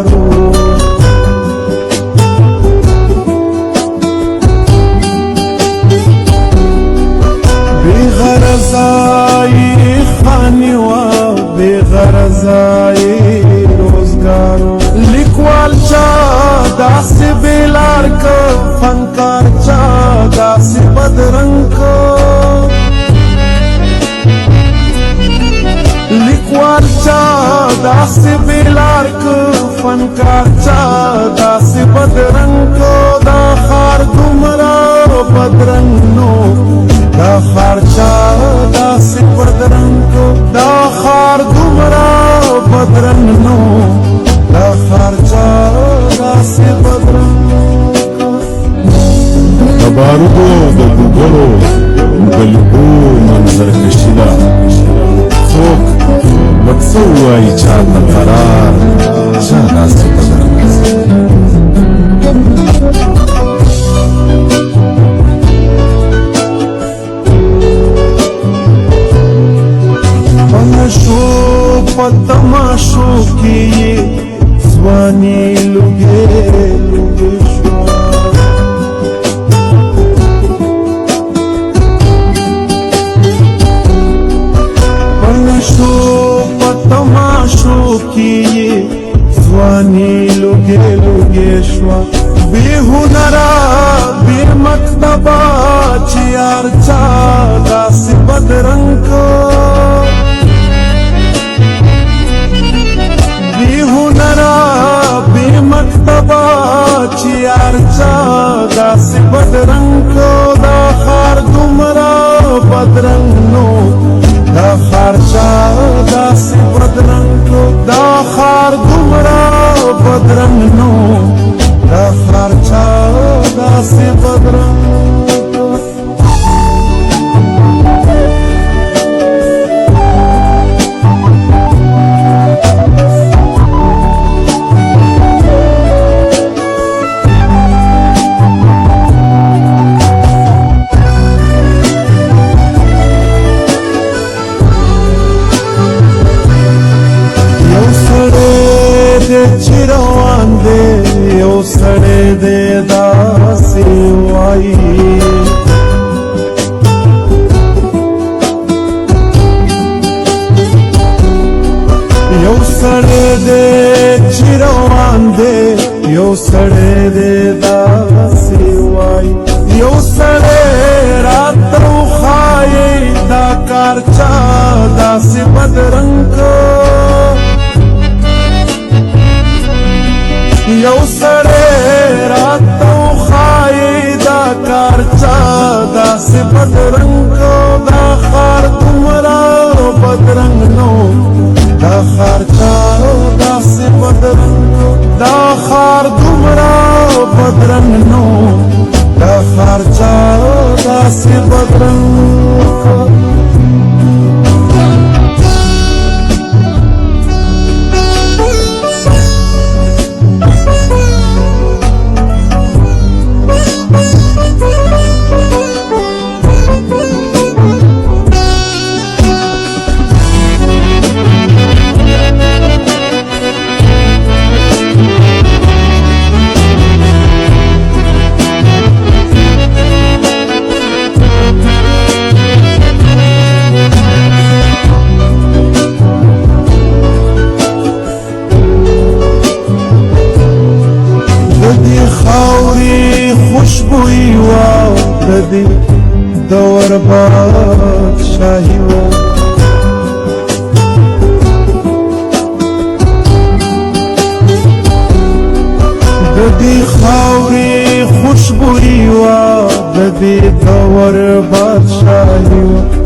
روزګارو بی غرضای خانی و بی غرضای روزګارو لیکوال چا داسې بیلار که فنکار چا داسې بدرنګ که لیکوال چا داسې بیلار که فنکار چا داسې بدرنګ که دا ښار دومره بدرنګ نو دا ښار چا داسې بدرنګ که دا ښار دومره بدرنګ نو دا ښار چا داسې بدرنګ د بارودو د ګوګړو د لوبو منظرکشي ده څوک به څه ووایي چاته قرار چا داسې بدرنګ په نشو په تماشو کې یې ځواني لوګې لوګې شوه په نشو په تماشو کې یې ځواني لوګې لوګې شوه بې هنره بې مکتبه چې یار چا داسې بدرنګ که بی هنرا بی مکتبا چی ارچا داسې بدرنګ کو دا ښار دومره بدرنګ نو دا ښار چا داسې بدرنګ کو دا ښار دومره بدرنګ نو دا ښار چا داسې بدرنګ چې روان دی یو سړی دی داسې وایي یو سړی دی چې روان دی یو سړی دی داسې وایي یو سړی راته وښایي دا کار چا داسې بدرنګ که یو سړی راته وښایي دا کار چا داسې بدرنګ که دا ښار دومره بدرنګ نو دا ښار چا داسې بدرنګ دا ښار دومره بدرنګ نو دا ښار چا داسې بدرنګ خوشبوئی واو ددی دور بادشاہی واو ددی خاوری خوشبوئی واو ددی دور بادشاہی واو